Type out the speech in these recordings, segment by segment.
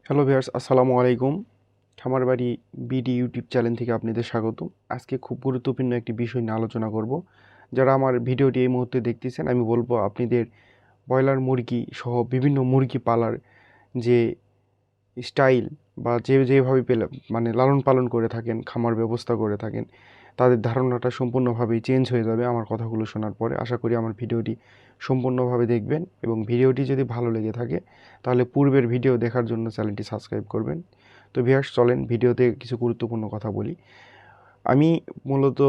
Hello viewers, আসসালামু আলাইকুম। খামার বাড়ি বিডি ইউটিউব চ্যানেল থেকে আপনাদের স্বাগত। আজকে খুব গুরুত্বপূর্ণ একটি বিষয় নিয়ে আলোচনা করব। যারা আমার ভিডিওটি এই মুহূর্তে দেখতেছেন, আমি বলবো আপনাদের ব্রয়লার মুরগি সহ বিভিন্ন মুরগি পালার যে স্টাইল বা যেভাবে মানে লালন পালন করে থাকেন, খামার ব্যবস্থা করে থাকেন, তাদের ধারণাটা সম্পূর্ণভাবেই চেঞ্জ হয়ে যাবে আমার কথাগুলো শোনার পরে। আশা করি আমার ভিডিওটি সম্পূর্ণভাবে দেখবেন এবং ভিডিওটি যদি ভালো লেগে থাকে তাহলে পূর্বের ভিডিও দেখার জন্য চ্যানেলটি সাবস্ক্রাইব করবেন। তো ভিউয়ার্স, চলেন ভিডিওতে কিছু গুরুত্বপূর্ণ কথা বলি। আমি মূলত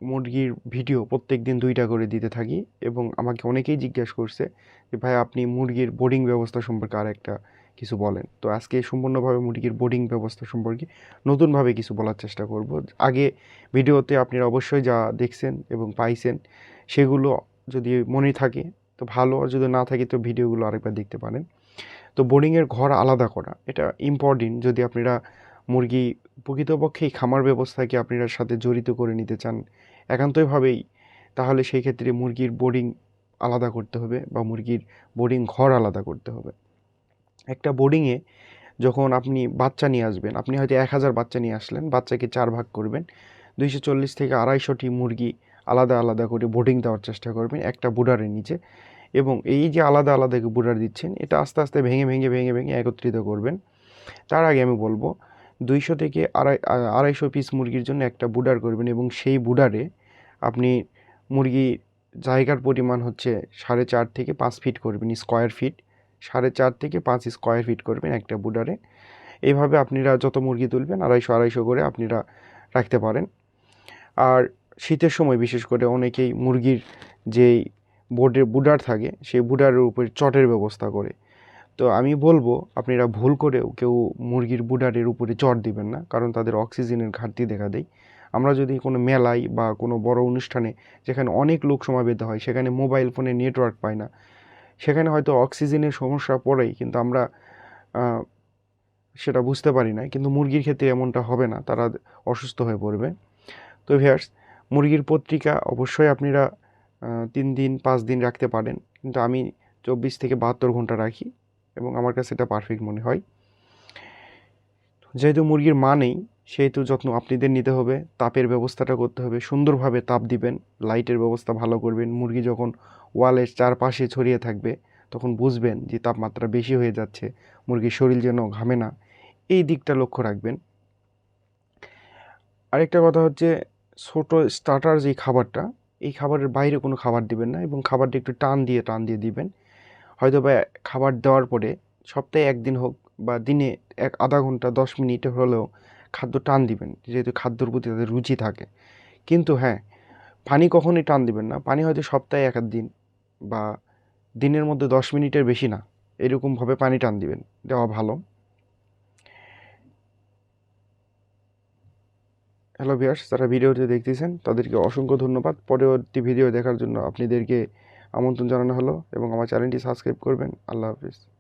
মুরগির ভিডিও প্রত্যেক দিন 2টা করে দিতে থাকি এবং আমাকে অনেকেই জিজ্ঞাসা করছে যে ভাই, আপনি মুরগির বোর্ডিং ব্যবস্থা সম্পর্কে আরেকটা কিছু বলেন। তো আজকে সম্পূর্ণভাবে মুরগির বোর্ডিং ব্যবস্থা সম্পর্কে নতুনভাবে কিছু বলার চেষ্টা করব। আগে ভিডিওতে আপনারা অবশ্যই যা দেখছেন এবং পাইছেন সেগুলো যদি মনে থাকে তো ভালো, আর যদি না থাকে তো ভিডিওগুলো আরেকবার দেখতে পারেন। তো বোর্ডিংয়ের ঘর আলাদা করা এটা ইম্পর্টেন্ট। যদি আপনারা মুরগি প্রকৃতপক্ষেই খামার ব্যবস্থাকে আপনারা সাথে জড়িত করে নিতে চান একান্তইভাবেই, তাহলে সেই ক্ষেত্রে মুরগির বোর্ডিং আলাদা করতে হবে বা মুরগির বোর্ডিং ঘর আলাদা করতে হবে। একটা বোর্ডিংয়ে যখন আপনি বাচ্চা নিয়ে আসবেন, আপনি হয়তো 1000 বাচ্চা নিয়ে আসলেন, বাচ্চাকে 4 ভাগ করবেন, 240 থেকে 250টি মুরগি আলাদা আলাদা করে বোর্ডিং দেওয়ার চেষ্টা করবেন একটা বুডারের নিচে। এবং এই যে আলাদা আলাদা বুডার দিচ্ছেন, এটা আস্তে আস্তে ভেঙে ভেঙে ভেঙে ভেঙে একত্রিত করবেন। তার আগে আমি বলবো 200 থেকে 250 পিস মুরগির জন্য একটা বুডার করবেন এবং সেই বুডারে আপনি মুরগি জায়গার পরিমাণ হচ্ছে 4.5 থেকে 5 ফিট করবেন, স্কোয়ার ফিট 4.5 থেকে 5 স্কোয়ার ফিট করবেন একটা বুডারে। এইভাবে আপনারা যত মুরগি তুলবেন 250 করে আপনারা রাখতে পারেন। আর শীতের সময় বিশেষ করে অনেকেই মুরগির যেই বুডার থাকে সেই বুডারের উপরে চটের ব্যবস্থা করে। তো আমি বলবো আপনারা ভুল করেও কেউ মুরগির বুডারের উপরে চট দিবেন না, কারণ তাদের অক্সিজেনের ঘাটতি দেখা দেয়। আমরা যদি কোনো মেলায় বা কোনো বড় অনুষ্ঠানে যেখানে অনেক লোক সমাবেত হয়, সেখানে মোবাইল ফোনে নেটওয়ার্ক পায় না, সেখানে হয়তো অক্সিজেনের সমস্যা পড়েই, কিন্তু আমরা সেটা বুঝতে পারি না। কিন্তু মুরগির ক্ষেত্রে এমনটা হবে না, তারা অসুস্থ হয়ে পড়বে। তো ভিউয়ার্স, মুরগির পত্রিকা অবশ্যই আপনারা 3 দিন 5 দিন রাখতে পারেন, কিন্তু আমি 24 থেকে 72 ঘন্টা রাখি এবং আমার কাছে এটা পারফেক্ট মনে হয়। যেহেতু মুরগির মা নেই, সেহেতু যত্ন আপনাদের নিতে হবে। তাপের ব্যবস্থাটা করতে হবে, সুন্দরভাবে তাপ দিবেন, লাইটের ব্যবস্থা ভালো করবেন। মুরগি যখন ওয়ালের চারপাশে ছড়িয়ে থাকবে তখন বুঝবেন যে তাপমাত্রা বেশি হয়ে যাচ্ছে, মুরগির শরীর যেন ঘামে না, এই দিকটা লক্ষ্য রাখবেন। আরেকটা কথা হচ্ছে, ছোটো স্টার্টার যেই খাবারটা, এই খাবারের বাইরে কোনো খাবার দিবেন না এবং খাবারটা একটু টান দিয়ে দিবেন। হয়তো বা খাবার দেওয়ার পরে সপ্তাহে 1 দিন হোক বা দিনে আধা ঘন্টা 10 মিনিট হলেও খাদ্য টান দিবেন, যেহেতু খাদ্যর প্রতি তাদের রুচি থাকে। কিন্তু হ্যাঁ, পানি কখনোই টান দিবেন না। পানি হয়তো সপ্তাহে 1 দিন বা দিনের মধ্যে 10 মিনিটের বেশি না, এরকমভাবে পানি টান দিবেন, দেওয়া ভালো। হ্যালো ভিউয়ার্স, যারা ভিডিওটি দেখতেছেন তাদেরকে অসংখ্য ধন্যবাদ। পরবর্তী ভিডিও দেখার জন্য আপনাদেরকে আমন্ত্রণ জানানো হলো এবং আমার চ্যানেলটি সাবস্ক্রাইব করবেন। আল্লাহ হাফিজ।